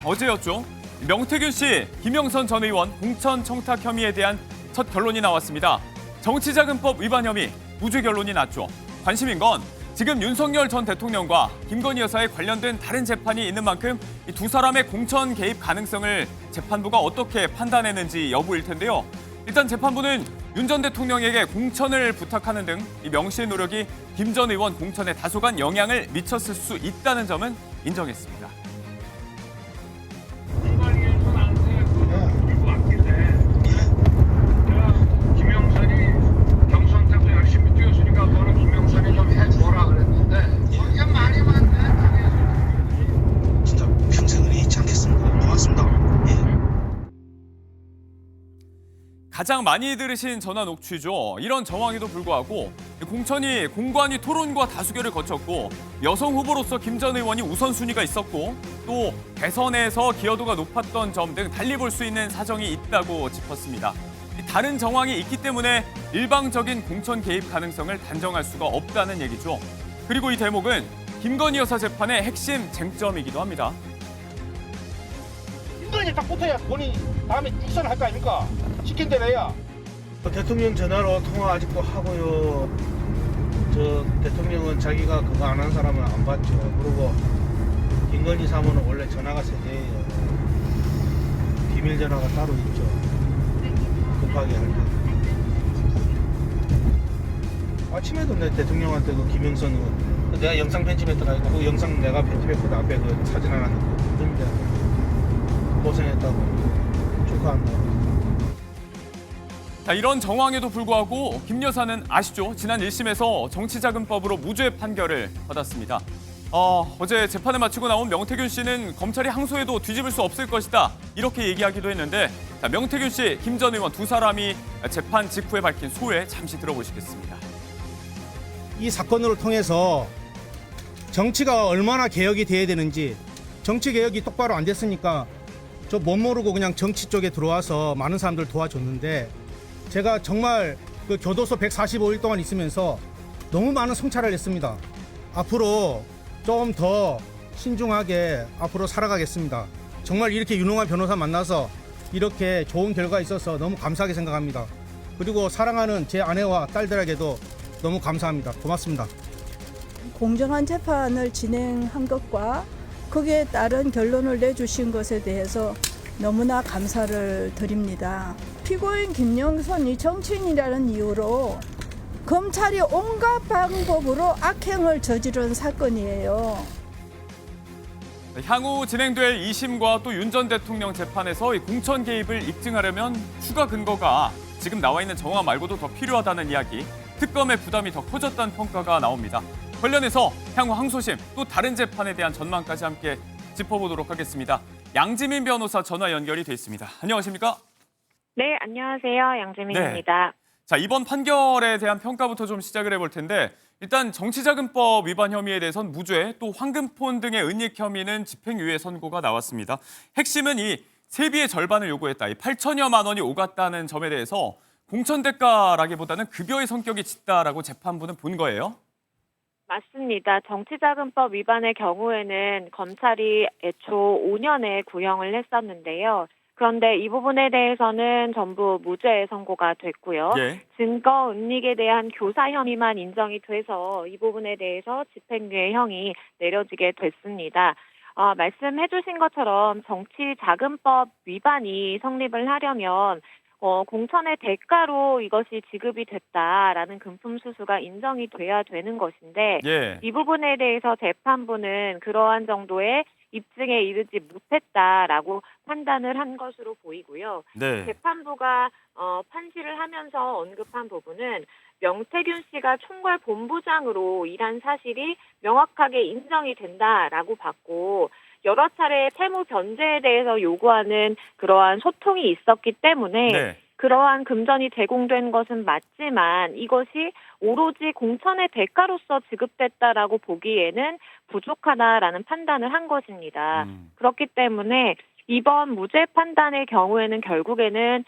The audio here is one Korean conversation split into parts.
어제였죠. 명태균 씨, 김영선 전 의원 공천 청탁 혐의에 대한 첫 결론이 나왔습니다. 정치자금법 위반 혐의, 무죄 결론이 났죠. 관심인 건 지금 윤석열 전 대통령과 김건희 여사에 관련된 다른 재판이 있는 만큼 이 두 사람의 공천 개입 가능성을 재판부가 어떻게 판단했는지 여부일 텐데요. 일단 재판부는 윤 전 대통령에게 공천을 부탁하는 등 이 명시의 노력이 김 전 의원 공천에 다소간 영향을 미쳤을 수 있다는 점은 인정했습니다. 김영선이 경선 때도 열심히 뛰었으니까 너는 김영선이 좀 해줘라 그랬는데 이게 말이 많네. 진짜 평생을 잊지 않겠습니다. 고맙습니다. 가장 많이 들으신 전화 녹취죠. 이런 정황에도 불구하고 공천이 공관위 토론과 다수결을 거쳤고 여성 후보로서 김 전 의원이 우선순위가 있었고 또 대선에서 기여도가 높았던 점 등 달리 볼 수 있는 사정이 있다고 짚었습니다. 다른 정황이 있기 때문에 일방적인 공천 개입 가능성을 단정할 수가 없다는 얘기죠. 그리고 이 대목은 김건희 여사 재판의 핵심 쟁점이기도 합니다. 김건희 딱 붙어야 본인이 다음에 육선을 할 거 아닙니까? 시킨 대로 해야. 대통령 전화로 통화 아직도 하고요. 저 대통령은 자기가 그거 안 한 사람은 안 받죠. 그리고 김건희 사모는 원래 전화가 세대예요. 비밀 전화가 따로 있죠. 급하게 할 때. 아침에도 내 대통령한테 그 김영선 의원 내가 영상 편집했더라. 그 영상 내가 편집했거든. 앞에 그 사진 하나 넣고. 그런데 고생했다고 축하한다고. 자, 이런 정황에도 불구하고 김 여사는 아시죠? 지난 1심에서 정치자금법으로 무죄 판결을 받았습니다. 어제 재판을 마치고 나온 명태균 씨는 검찰이 항소해도 뒤집을 수 없을 것이다. 이렇게 얘기하기도 했는데 자, 명태균 씨, 김 전 의원 두 사람이 재판 직후에 밝힌 소회 잠시 들어보시겠습니다. 이 사건을 통해서 정치가 얼마나 개혁이 돼야 되는지 정치 개혁이 똑바로 안 됐으니까 저 못 모르고 그냥 정치 쪽에 들어와서 많은 사람들 도와줬는데 제가 정말 그 교도소 145일 동안 있으면서 너무 많은 성찰을 했습니다. 앞으로 좀 더 신중하게 앞으로 살아가겠습니다. 정말 이렇게 유능한 변호사 만나서 이렇게 좋은 결과 있어서 너무 감사하게 생각합니다. 그리고 사랑하는 제 아내와 딸들에게도 너무 감사합니다. 고맙습니다. 공정한 재판을 진행한 것과 거기에 따른 결론을 내주신 것에 대해서 너무나 감사를 드립니다. 피고인 김영선이 정치인이라는 이유로 검찰이 온갖 방법으로 악행을 저지른 사건이에요. 향후 진행될 2심과 또 윤 전 대통령 재판에서 이 공천 개입을 입증하려면 추가 근거가 지금 나와 있는 정황 말고도 더 필요하다는 이야기, 특검의 부담이 더 커졌다는 평가가 나옵니다. 관련해서 향후 항소심 또 다른 재판에 대한 전망까지 함께 짚어보도록 하겠습니다. 양지민 변호사 전화 연결이 돼 있습니다. 안녕하십니까? 네, 안녕하세요. 양지민입니다. 자, 이번 판결에 대한 평가부터 좀 시작을 해볼 텐데 일단 정치자금법 위반 혐의에 대해선 무죄, 또 황금폰 등의 은닉 혐의는 집행유예 선고가 나왔습니다. 핵심은 이 세비의 절반을 요구했다. 이 8천여만 원이 오갔다는 점에 대해서 공천 대가라기보다는 급여의 성격이 짙다라고 재판부는 본 거예요. 맞습니다. 정치자금법 위반의 경우에는 검찰이 애초 5년에 구형을 했었는데요. 그런데 이 부분에 대해서는 전부 무죄 선고가 됐고요. 예. 증거 은닉에 대한 교사 혐의만 인정이 돼서 이 부분에 대해서 집행유예형이 내려지게 됐습니다. 말씀해 주신 것처럼 정치자금법 위반이 성립을 하려면 공천의 대가로 이것이 지급이 됐다라는 금품수수가 인정이 돼야 되는 것인데 예. 이 부분에 대해서 재판부는 그러한 정도의 입증에 이르지 못했다라고 판단을 한 것으로 보이고요. 네. 재판부가 판시를 하면서 언급한 부분은 명태균 씨가 총괄본부장으로 일한 사실이 명확하게 인정이 된다라고 봤고 여러 차례 채무 변제에 대해서 요구하는 그러한 소통이 있었기 때문에 네. 그러한 금전이 제공된 것은 맞지만 이것이 오로지 공천의 대가로서 지급됐다라고 보기에는 부족하다라는 판단을 한 것입니다. 그렇기 때문에 이번 무죄 판단의 경우에는 결국에는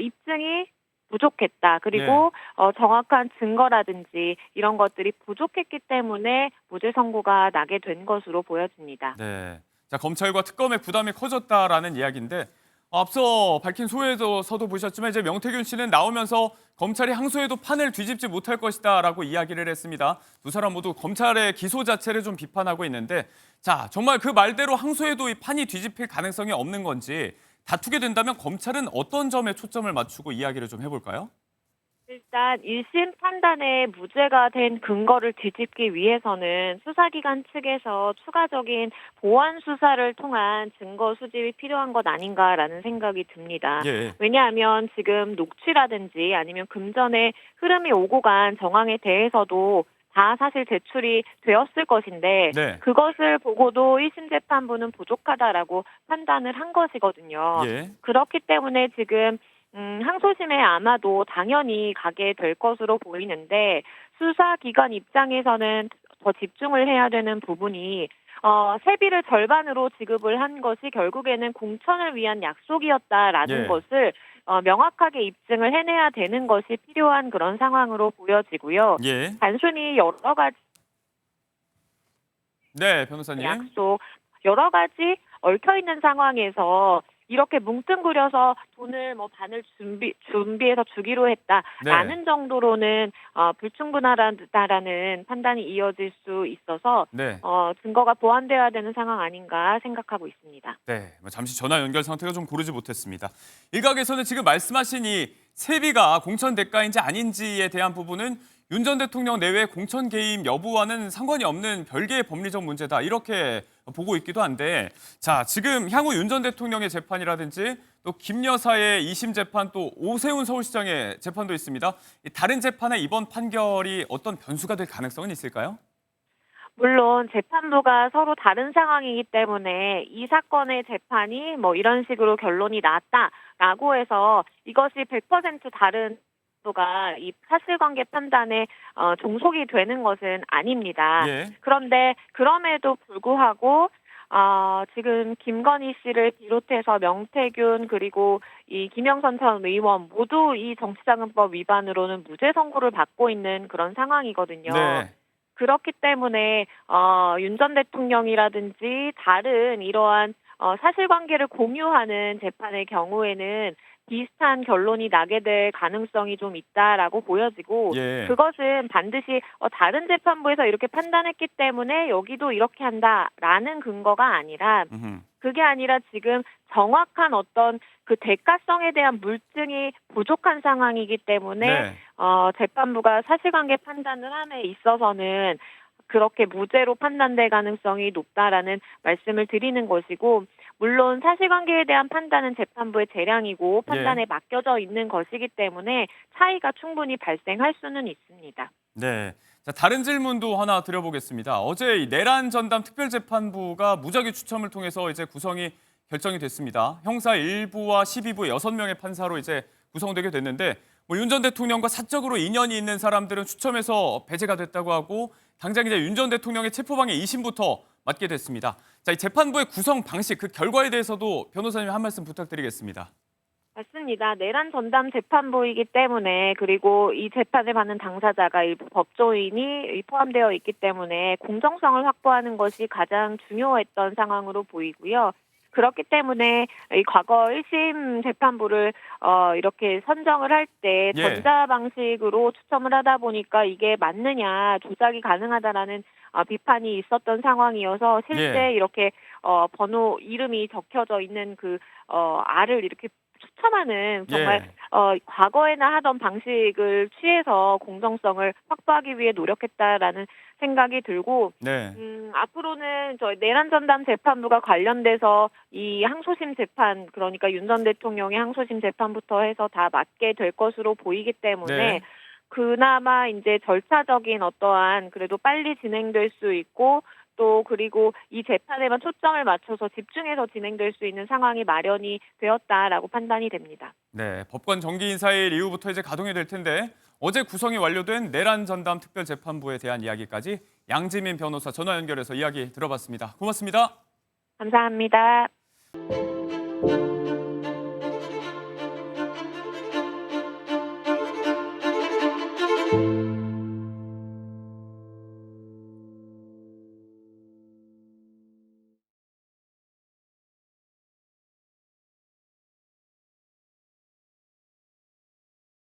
입증이 부족했다. 그리고 정확한 증거라든지 이런 것들이 부족했기 때문에 무죄 선고가 나게 된 것으로 보여집니다. 네. 자, 검찰과 특검의 부담이 커졌다라는 이야기인데 앞서 밝힌 소회에서도 보셨지만 이제 명태균 씨는 나오면서 검찰이 항소해도 판을 뒤집지 못할 것이다라고 이야기를 했습니다. 두 사람 모두 검찰의 기소 자체를 좀 비판하고 있는데 자, 정말 그 말대로 항소해도 이 판이 뒤집힐 가능성이 없는 건지 다투게 된다면 검찰은 어떤 점에 초점을 맞추고 이야기를 좀 해볼까요? 일단 1심 판단에 무죄가 된 근거를 뒤집기 위해서는 수사기관 측에서 추가적인 보완 수사를 통한 증거 수집이 필요한 것 아닌가라는 생각이 듭니다. 예. 왜냐하면 지금 녹취라든지 아니면 금전의 흐름이 오고 간 정황에 대해서도 다 사실 제출이 되었을 것인데 네. 그것을 보고도 1심 재판부는 부족하다라고 판단을 한 것이거든요. 예. 그렇기 때문에 지금 항소심에 아마도 당연히 가게 될 것으로 보이는데 수사기관 입장에서는 더 집중을 해야 되는 부분이 세비를 절반으로 지급을 한 것이 결국에는 공천을 위한 약속이었다라는 예. 것을 명확하게 입증을 해내야 되는 것이 필요한 그런 상황으로 보여지고요. 예. 단순히 여러 가지 네, 변호사님. 약속, 여러 가지 얽혀있는 상황에서 이렇게 뭉뚱그려서 돈을 반을 준비해서 주기로 했다라는 네. 정도로는 불충분하다라는 판단이 이어질 수 있어서 네. 증거가 보완되어야 되는 상황 아닌가 생각하고 있습니다. 네, 잠시 전화 연결 상태가 좀 고르지 못했습니다. 일각에서는 지금 말씀하신 이 세비가 공천 대가인지 아닌지에 대한 부분은 윤 전 대통령 내외 공천 개입 여부와는 상관이 없는 별개의 법리적 문제다 이렇게 보고 있기도 한데 자, 지금 향후 윤 전 대통령의 재판이라든지 또 김 여사의 2심 재판 또 오세훈 서울시장의 재판도 있습니다. 다른 재판의 이번 판결이 어떤 변수가 될 가능성은 있을까요? 물론 재판부가 서로 다른 상황이기 때문에 이 사건의 재판이 이런 식으로 결론이 났다라고 해서 이것이 100% 다른 가 이 사실관계 판단에 종속이 되는 것은 아닙니다. 예. 그런데 그럼에도 불구하고 지금 김건희 씨를 비롯해서 명태균 그리고 이 김영선 전 의원 모두 이 정치자금법 위반으로는 무죄 선고를 받고 있는 그런 상황이거든요. 네. 그렇기 때문에 윤 전 대통령이라든지 다른 이러한 사실관계를 공유하는 재판의 경우에는 비슷한 결론이 나게 될 가능성이 좀 있다라고 보여지고 예. 그것은 반드시 다른 재판부에서 이렇게 판단했기 때문에 여기도 이렇게 한다라는 근거가 아니라 그게 아니라 지금 정확한 어떤 그 대가성에 대한 물증이 부족한 상황이기 때문에 네. 재판부가 사실관계 판단을 함에 있어서는 그렇게 무죄로 판단될 가능성이 높다라는 말씀을 드리는 것이고 물론 사실관계에 대한 판단은 재판부의 재량이고 판단에 맡겨져 있는 것이기 때문에 차이가 충분히 발생할 수는 있습니다. 네. 자, 다른 질문도 하나 드려보겠습니다. 어제 이 내란 전담 특별재판부가 무작위 추첨을 통해서 이제 구성이 결정이 됐습니다. 형사 1부와 12부 6명의 판사로 이제 구성되게 됐는데 윤 전 대통령과 사적으로 인연이 있는 사람들은 추첨해서 배제가 됐다고 하고 당장 이제 윤 전 대통령의 체포방해 2심부터 맡게 됐습니다. 자, 이 재판부의 구성 방식, 그 결과에 대해서도 변호사님 한 말씀 부탁드리겠습니다. 맞습니다. 내란 전담 재판부이기 때문에 그리고 이 재판을 받는 당사자가 일부 법조인이 포함되어 있기 때문에 공정성을 확보하는 것이 가장 중요했던 상황으로 보이고요. 그렇기 때문에 이 과거 1심 재판부를 이렇게 선정을 할 때 전자 방식으로 추첨을 하다 보니까 이게 맞느냐 조작이 가능하다라는 비판이 있었던 상황이어서 실제 이렇게 번호 이름이 적혀져 있는 그 알을 이렇게 추첨하는 정말 과거에나 하던 방식을 취해서 공정성을 확보하기 위해 노력했다라는 생각이 들고 앞으로는 저희 내란 전담 재판부가 관련돼서 이 항소심 재판 그러니까 윤 전 대통령의 항소심 재판부터 해서 다 맡게 될 것으로 보이기 때문에 그나마 이제 절차적인 어떠한 그래도 빨리 진행될 수 있고 또 그리고 이 재판에만 초점을 맞춰서 집중해서 진행될 수 있는 상황이 마련이 되었다라고 판단이 됩니다. 네, 법관 정기 인사일 이후부터 이제 가동이 될 텐데 어제 구성이 완료된 내란 전담 특별재판부에 대한 이야기까지 양지민 변호사 전화 연결해서 이야기 들어봤습니다. 고맙습니다. 감사합니다.